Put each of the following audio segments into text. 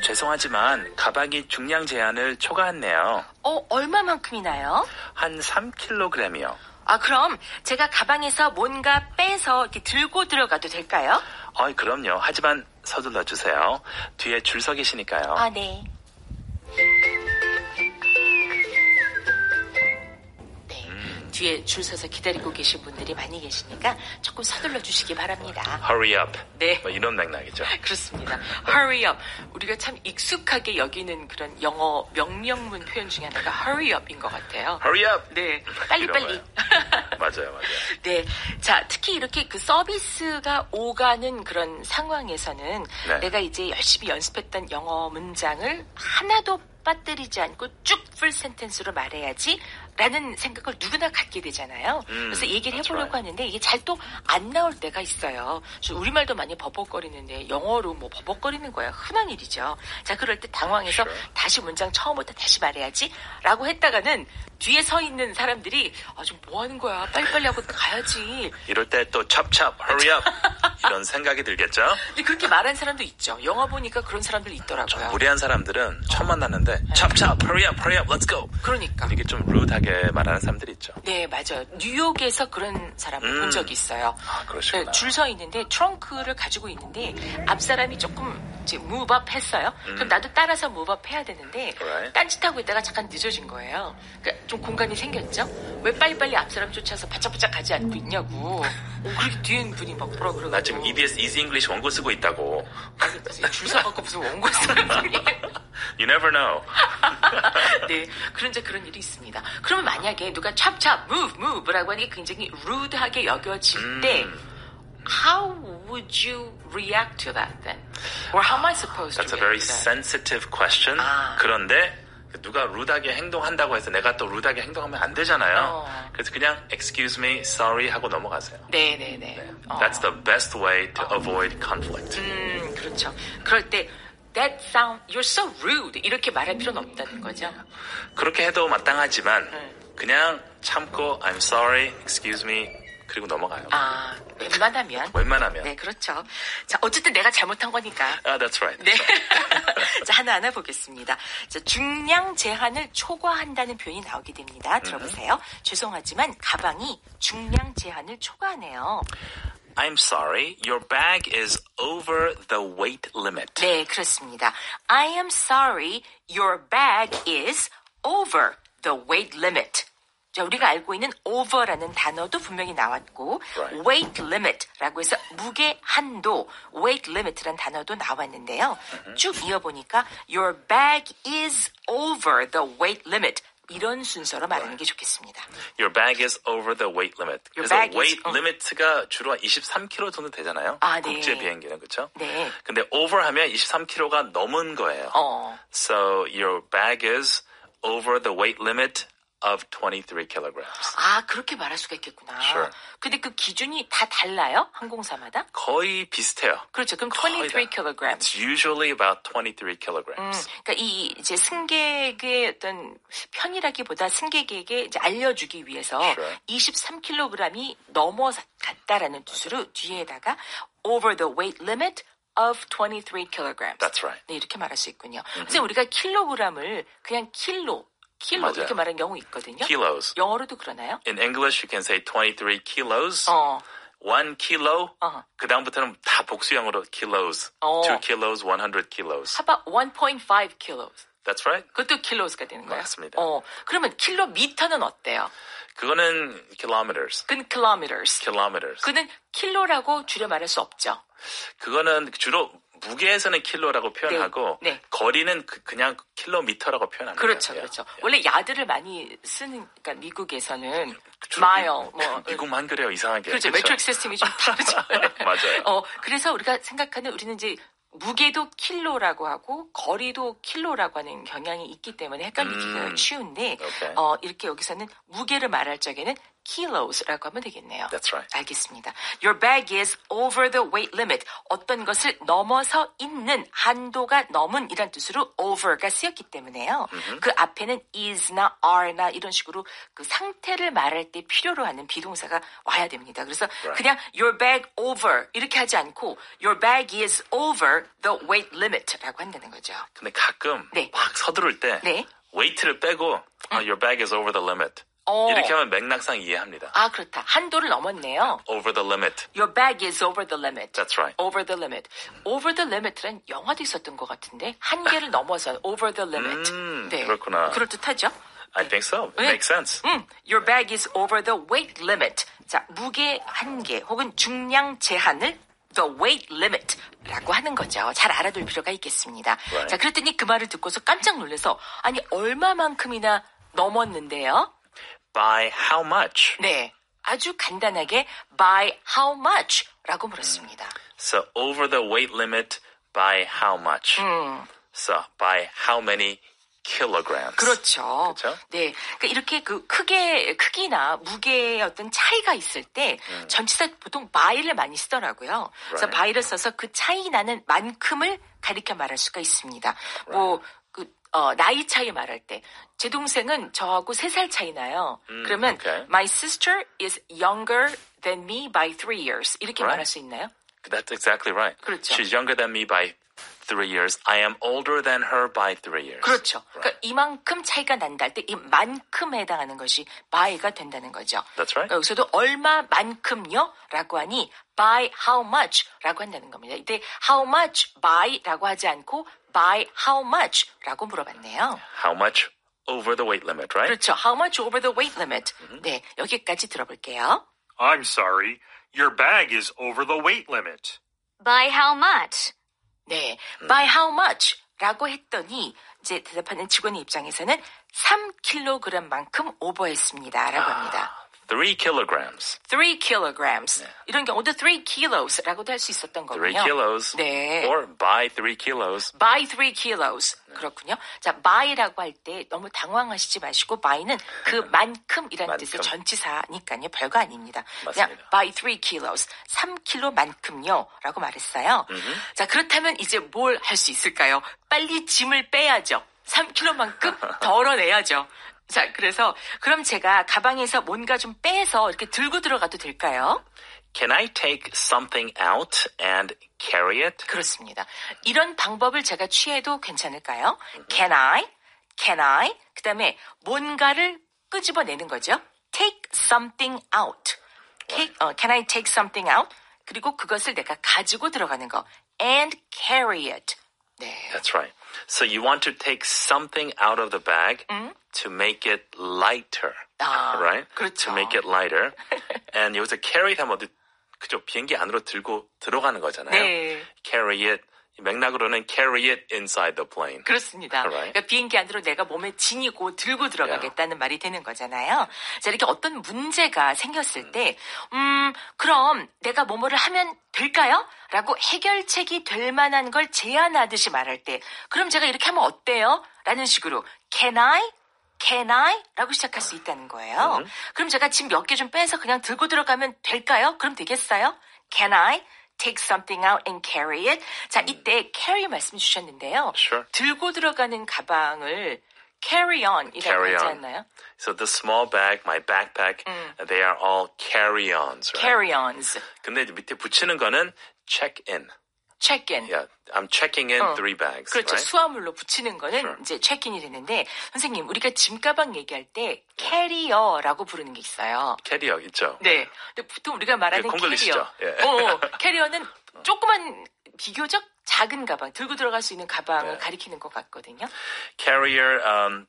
죄송하지만 가방이 중량 제한을 초과했네요. 얼마만큼이나요? 한 3kg이요. 그럼 제가 가방에서 뭔가 빼서 이렇게 들고 들어가도 될까요? 그럼요. 하지만 서둘러 주세요. 뒤에 줄 서 계시니까요. 네. 뒤에 줄 서서 기다리고 계신 분들이 많이 계시니까 조금 서둘러 주시기 바랍니다. Hurry up. 네. 이런 맥락이죠. 그렇습니다. Hurry up. 우리가 참 익숙하게 여기는 그런 영어 명령문 표현 중에 하나가 hurry up인 것 같아요. Hurry up. 네. 빨리빨리. 맞아요. 네. 자, 특히 이렇게 그 서비스가 오가는 그런 상황에서는 네. 내가 이제 열심히 연습했던 영어 문장을 하나도 빠뜨리지 않고 쭉 풀 센텐스로 말해야지 라는 생각을 누구나 갖게 되잖아요. 그래서 얘기를 해보려고 하는데 이게 잘 또 안 나올 때가 있어요. 우리말도 많이 버벅거리는데 영어로 뭐 버벅거리는 거야. 흔한 일이죠. 자, 그럴 때 당황해서 다시 문장 처음부터 다시 말해야지 라고 했다가는 뒤에 서 있는 사람들이 좀 뭐 하는 거야. 빨리빨리 하고 가야지. 이럴 때 또 찹찹 hurry up 이런 생각이 들겠죠? 근데 그렇게 말하는 사람도 있죠. 영화 보니까 그런 사람들 있더라고요. 무례한 사람들은 처음 만났는데 찹찹 hurry up let's go. 그러니까. 이게 좀 rude하게 말하는 사람들이 있죠. 네, 맞아요. 뉴욕에서 그런 사람을 본 적이 있어요. 그러시구나. 네, 줄 서 있는데 트렁크를 가지고 있는데 앞 사람이 조금 이제 move up 했어요. 그럼 나도 따라서 move up 해야 되는데 딴짓하고 있다가 잠깐 늦어진 거예요. 그러니까 좀 공간이 생겼죠. 왜 빨리빨리 앞 사람 쫓아서 바짝바짝 가지 않고 있냐고. 그렇게 뒤에 있는 분이 막 뭐라 그러고. 나 지금 EBS Easy English 원고 쓰고 있다고. 아니, 줄 서갖고 무슨 원고 쓰는 분이에요. You never know. 네, 그런 일이 있습니다. 그러면 만약에 누가 찹찹, move라고 하는 게 굉장히 rude하게 여겨질 때 how would you react to that then? Or how am I supposed That's to a very react to that? sensitive question. 그런데 누가 rude하게 행동한다고 해서 내가 또 rude하게 행동하면 안 되잖아요. 그래서 그냥 excuse me, sorry 하고 넘어가세요. 네네네. That's the best way to avoid conflict. 그렇죠. 그럴 때 That sound, you're so rude. 이렇게 말할 필요는 없다는 거죠. 그렇게 해도 마땅하지만 그냥 참고 I'm sorry, excuse me 그리고 넘어가요. 웬만하면. 네, 그렇죠. 자, 어쨌든 내가 잘못한 거니까. That's right. 네. 자, 하나하나 보겠습니다. 자, 중량 제한을 초과한다는 표현이 나오게 됩니다. 들어보세요. 죄송하지만 가방이 중량 제한을 초과하네요. I'm sorry, your bag is over the weight limit. 네, 그렇습니다. I am sorry, your bag is over the weight limit. 자, 우리가 알고 있는 over라는 단어도 분명히 나왔고 weight limit라고 해서 무게 한도, weight limit라는 단어도 나왔는데요. 쭉 이어보니까 your bag is over the weight limit. 이런 순서로 말하는 게 좋겠습니다. Your bag is over the weight limit. 그래서 weight limit가 주로 23kg 정도 되잖아요. 네. 국제 비행기는 그렇죠? 네. 근데 over 하면 23kg가 넘은 거예요. So your bag is over the weight limit of 23 kilograms. 그렇게 말할 수가 있겠구나. Sure. 근데 그 기준이 다 달라요? 항공사마다? 거의 비슷해요. 그렇죠. 그럼 23 kilograms. It's usually about 23 kilograms. 그러니까 이제 승객의 어떤 편이라기보다 승객에게 이제 알려주기 위해서 23kg이 넘어갔다라는 뜻으로 뒤에다가 over the weight limit of 23 kilograms. That's right. 네, 이렇게 말할 수 있군요. 그래서 우리가 킬로그램을 그냥 킬로 맞아요. 이렇게 말하는 경우 있거든요. Kilos. 영어로도 그러나요? In English, you can say 23 kilos. 1 kilo. 그 다음부터는 다 복수형으로 kilos. 2 kilos, 100 kilos. How about 1.5 kilos? That's right. 그것도 kilos가 되는 거예요? 맞습니다. 그러면 킬로미터는 어때요? 그거는 kilometers. 그는 kilometers. kilometers. 그는 킬로라고 줄여 말할 수 없죠. 그거는 주로 무게에서는 킬로라고 표현하고 네. 거리는 그냥 킬로미터라고 표현합니다. 그렇죠. 원래 야드를 많이 쓰는, 그러니까 미국에서는 mile, 뭐 미국만 그래요, 이상하게. 그렇죠. 매트릭 시스템이 좀 다르죠. 맞아요. 그래서 우리가 생각하는 우리는 이제 무게도 킬로라고 하고 거리도 킬로라고 하는 경향이 있기 때문에 헷갈리기가 쉬운데 이렇게 여기서는 무게를 말할 적에는 kilos라고 하면 되겠네요. That's right. 알겠습니다. Your bag is over the weight limit. 어떤 것을 넘어서 있는, 한도가 넘은 이란 뜻으로 over가 쓰였기 때문에요. 그 앞에는 is나 are나 이런 식으로 그 상태를 말할 때 필요로 하는 비동사가 와야 됩니다. 그래서 그냥 your bag over 이렇게 하지 않고 your bag is over the weight limit라고 한다는 거죠. 근데 가끔 네. 막 서두를 때 네. 웨이트를 빼고 your bag is over the limit. 이렇게 하면 맥락상 이해합니다. 아, 그렇다. 한도를 넘었네요. Over the limit. Your bag is over the limit. That's right. Over the limit. Over the limit란 영화도 있었던 것 같은데 한계를 넘어서 over the limit. 네. 그렇구나. 그럴듯하죠? I think so. It makes sense. Your bag is over the weight limit. 자, 무게 한계 혹은 중량 제한을 the weight limit라고 하는 거죠. 잘 알아둘 필요가 있겠습니다. Right. 자, 그랬더니 그 말을 듣고서 깜짝 놀라서 아니 얼마만큼이나 넘었는데요? By how much? 네, 아주 간단하게 by how much라고 물었습니다. So over the weight limit by how much? So by how many kilograms? 그렇죠. 그렇죠? 네, 그러니까 이렇게 그 크기나 무게의 어떤 차이가 있을 때 전치사 보통 by를 많이 쓰더라고요. 그래서 by를 써서 그 차이 나는 만큼을 가리켜 말할 수가 있습니다. 뭐 나이 차이 말할 때 제 동생은 저하고 3살 차이 나요. 그러면 okay. My sister is younger than me by 3 years 이렇게 말할 수 있나요? That's exactly right. 그렇죠. She's younger than me by 3 years. I am older than her by 3 years. 그렇죠. 그러니까 이만큼 차이가 난다 할 때 이 만큼에 해당하는 것이 by가 된다는 거죠. That's right. 그러니까 여기서도 얼마만큼요? 라고 하니 by how much 라고 한다는 겁니다. 이때 how much by라고 하지 않고 by how much 라고 물어봤네요. How much over the weight limit, right? 그렇죠. How much over the weight limit. 네, 여기까지 들어볼게요. I'm sorry. Your bag is over the weight limit. By how much? 네, by how much 라고 했더니 이제 대답하는 직원의 입장에서는 3kg만큼 오버했습니다. 라고 합니다. 3 kilograms. 3 kilograms. 이런 경우도 3 kilos라고도 할 수 있었던 3 거군요. kilos. 네. Or by 3 kilos. by 3 kilos. 그렇군요. 자, by라고 할 때 너무 당황하시지 마시고 by는 그만큼이라는 뜻의 전치사니까요. 별거 아닙니다. 맞습니다. 그냥 by 3 kilos. 3kg만큼요. 라고 말했어요. 자, 그렇다면 이제 뭘 할 수 있을까요? 빨리 짐을 빼야죠. 3kg만큼 덜어내야죠. 자, 그래서 그럼 제가 가방에서 뭔가 좀 빼서 이렇게 들고 들어가도 될까요? Can I take something out and carry it? 그렇습니다. 이런 방법을 제가 취해도 괜찮을까요? Can I? 그 다음에 뭔가를 끄집어내는 거죠. Take something out. Can I take something out? 그리고 그것을 내가 가지고 들어가는 거. And carry it. 네. That's right. So you want to take something out of the bag to make it lighter, right? 그렇죠. To make it lighter. And 여기서 carry 하면 그죠? 비행기 안으로 들고 들어가는 거잖아요. 네. Carry it. 맥락으로는 carry it inside the plane. 그렇습니다. Right. 그러니까 비행기 안으로 내가 몸에 지니고 들고 들어가겠다는 말이 되는 거잖아요. 자, 이렇게 어떤 문제가 생겼을 때, 그럼 내가 뭐뭐를 하면 될까요? 라고 해결책이 될 만한 걸 제안하듯이 말할 때, 그럼 제가 이렇게 하면 어때요? 라는 식으로, Can I? 라고 시작할 수 있다는 거예요. 그럼 제가 짐 몇 개 좀 빼서 그냥 들고 들어가면 될까요? 그럼 되겠어요? Can I? Take something out and carry it. 자, 이때 carry 말씀 주셨는데요. Sure. 들고 들어가는 가방을 carry on이라고 하지 않나요? So the small bag, my backpack, they are all carry-ons, right? Carry-ons. 근데 이제 밑에 붙이는 거는 check-in. check-in. Yeah, I'm checking in 3 bags, 그렇죠. right? 수화물로 붙이는 거는 Sure. 이제 check-in이 되는데 선생님, 우리가 짐가방 얘기할 때 carrier라고 부르는 게 있어요. 캐리어 있죠? 네. 근데 보통 우리가 말하는 콩글리시죠? 캐리어. 캐리어는 조그만 비교적 작은 가방, 들고 들어갈 수 있는 가방을 가리키는 것 같거든요. Carrier,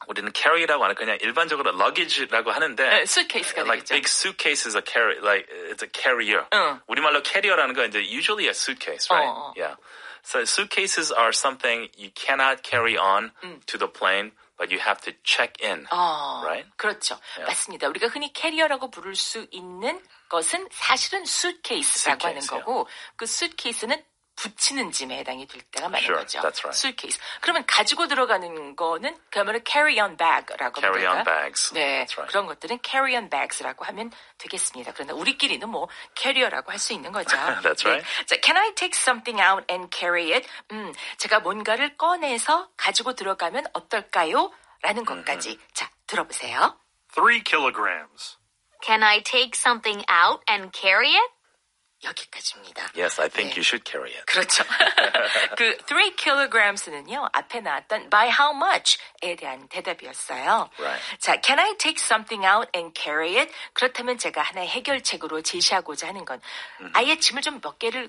우리는 carry라고 안 하고 그냥 일반적으로 luggage라고 하는데, 네, suitcase가 like 되겠죠. big suitcase is a carry, like it's a carrier. 우리말로 carrier라는 건 이제 usually a suitcase, right? Yeah. So suitcases are something you cannot carry on to the plane, but you have to check in, right? 그렇죠. 맞습니다. 우리가 흔히 캐리어라고 부를 수 있는 것은 사실은 suitcase라고 하는 거고, 그 suitcase는 붙이는 짐에 해당이 될 때가 많은 Sure, 거죠. that's right. suitcase. 그러면 가지고 들어가는 거는 그야말로 carry-on bag라고 하면 Carry-on 될까요? bags. 네, That's right. 그런 것들은 carry-on bags라고 하면 되겠습니다. 그러나 우리끼리는 뭐 carrier라고 할 수 있는 거죠. That's right. 네. 자, can I take something out and carry it? 제가 뭔가를 꺼내서 가지고 들어가면 어떨까요? 라는 것까지. 자, 들어보세요. 3 kilograms. Can I take something out and carry it? 여기까지입니다. Yes, I think 네. you should carry it. 그렇죠. 그 3 kilograms는요. 앞에 나왔던 by how much에 대한 대답이었어요. Right. 자, can I take something out and carry it? 그렇다면 제가 하나의 해결책으로 제시하고자 하는 건 아예 짐을 좀 몇 개를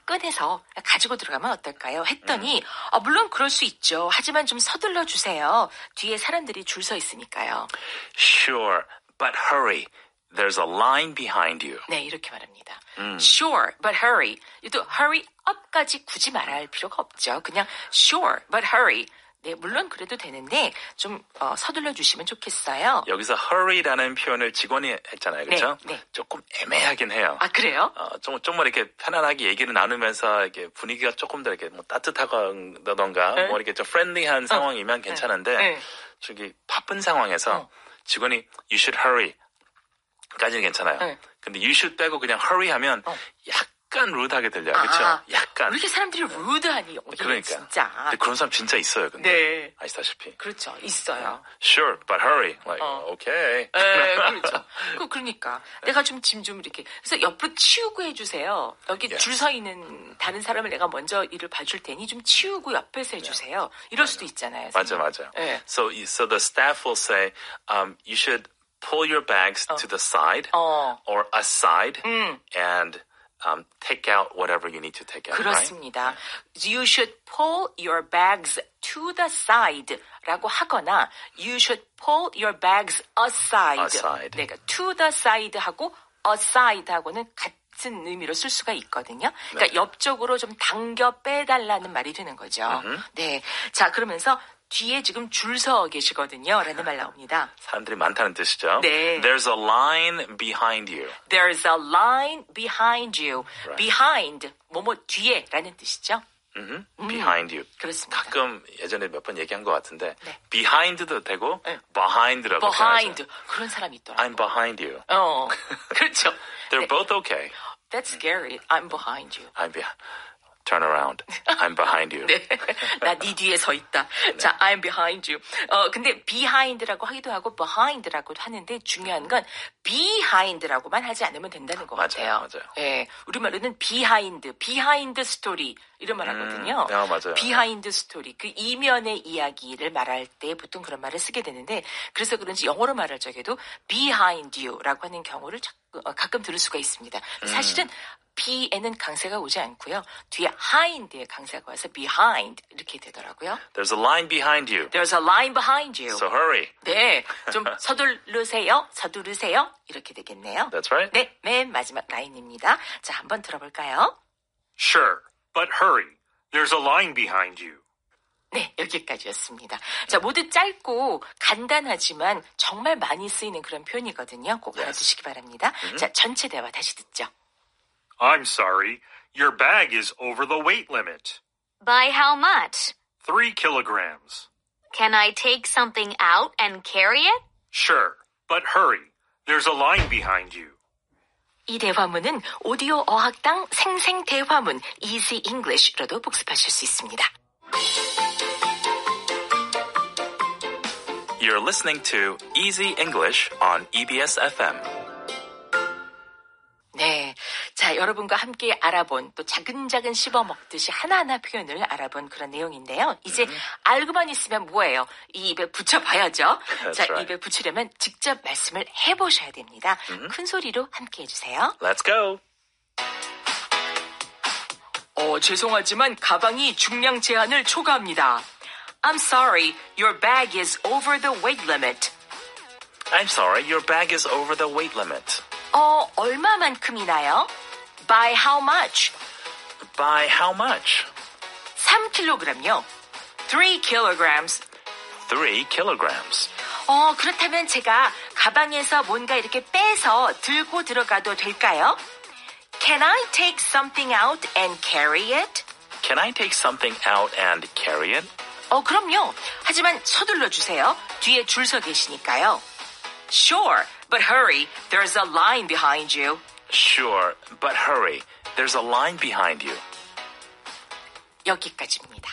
꺼내서 가지고 들어가면 어떨까요? 했더니 물론 그럴 수 있죠. 하지만 좀 서둘러 주세요. 뒤에 사람들이 줄 서 있으니까요. Sure, but hurry. There's a line behind you. 네, 이렇게 말합니다. Sure, but hurry. 또 hurry up까지 굳이 말할 필요가 없죠. 그냥 sure, but hurry. 네, 물론 그래도 되는데 좀 서둘러 주시면 좋겠어요. 여기서 hurry라는 표현을 직원이 했잖아요. 그렇죠? 네, 네. 조금 애매하긴 해요. 아, 그래요? 조금 이렇게 편안하게 얘기를 나누면서 이렇게 분위기가 조금 더 이렇게 뭐 따뜻하다던가 뭐 이렇게 좀 프렌들리한 상황이면 괜찮은데 네. 저기 바쁜 상황에서 직원이 you should hurry 까지는 괜찮아요. 네. 근데 you should 빼고 그냥 hurry 하면 약간 루드하게 들려요. 그렇죠? 약간. 왜 이렇게 사람들이 루드하니? 그러니까. 진짜. 근데 그런 사람 진짜 있어요. 근데 네. 아시다시피. 그렇죠. 있어요. Sure, but hurry. Like, okay. 네, 그렇죠. 그러니까 내가 좀 짐 좀 이렇게 그래서 옆으로 치우고 해주세요. 여기 Yes. 줄 서 있는 다른 사람을 내가 먼저 일을 봐줄 테니 좀 치우고 옆에서 해주세요. 이럴 수도 있잖아요. 맞아요. 네. So the staff will say, you should pull your bags to the side or aside and take out whatever you need to take out. 그렇습니다. You should pull your bags to the side라고 하거나 you should pull your bags aside. 네, 그러니까 to the side하고 aside하고는 같은 의미로 쓸 수가 있거든요. 그러니까 옆쪽으로 좀 당겨 빼달라는 말이 되는 거죠. 네, 자 그러면서 뒤에 지금 줄 서 계시거든요. 라는 말 나옵니다. 사람들이 많다는 뜻이죠. 네. There's a line behind you. There's a line behind you. Right. Behind, 뭐뭐 뒤에 라는 뜻이죠. Behind you. 그렇습니다. 가끔 예전에 몇 번 얘기한 것 같은데 네. behind도 되고 네. behind라고 Behind. 표현하죠. 그런 사람이 있더라고요. I'm behind you. 그렇죠. They're 네. both okay. That's scary. I'm behind you. Turn around. I'm behind you. 네. 나 네 뒤에 서 있다. 자, I'm behind you. 근데 behind라고 하기도 하고 behind라고도 하는데 중요한 건 behind라고만 하지 않으면 된다는 것 같아요. 맞아요. 예. 우리말로는 behind story 이런 말 하거든요. 맞아요. behind story. 그 이면의 이야기를 말할 때 보통 그런 말을 쓰게 되는데 그래서 그런지 영어로 말할 적에도 behind you라고 하는 경우를 가끔 들을 수가 있습니다. 사실은 B에는 강세가 오지 않고요. 뒤에 hind에 강세가 와서 behind 이렇게 되더라고요. There's a line behind you. There's a line behind you. So hurry. 네, 좀 서두르세요. 이렇게 되겠네요. That's right. 네, 맨 마지막 라인입니다. 자, 한번 들어볼까요? Sure, but hurry. There's a line behind you. 네, 여기까지였습니다. 자, 모두 짧고 간단하지만 정말 많이 쓰이는 그런 표현이거든요. 꼭 알아두시기 바랍니다. 자, 전체 대화 다시 듣죠. I'm sorry. Your bag is over the weight limit. By how much? 3 kilograms. Can I take something out and carry it? Sure, but hurry. There's a line behind you. 이 대화문은 오디오 어학당 생생 대화문 Easy English로도 복습하실 수 있습니다. You're listening to Easy English on EBS FM. 네. 자, 여러분과 함께 알아본 또 차근차근 씹어먹듯이 하나하나 표현을 알아본 그런 내용인데요. 이제 알고만 있으면 뭐예요? 이 입에 붙여봐야죠. 자, right. 입에 붙이려면 직접 말씀을 해보셔야 됩니다. 큰 소리로 함께 해주세요. Let's go. 죄송하지만 가방이 중량 제한을 초과합니다. I'm sorry, your bag is over the weight limit. I'm sorry, your bag is over the weight limit. 얼마만큼이나요? By how much? By how much? 3kg요. 3 kilograms. 3 kilograms. 그렇다면 제가 가방에서 뭔가 이렇게 빼서 들고 들어가도 될까요? Can I take something out and carry it? Can I take something out and carry it? 그럼요. 하지만 서둘러 주세요. 뒤에 줄 서 계시니까요. Sure, but hurry. There's a line behind you. Sure, but hurry. There's a line behind you. 여기까지입니다.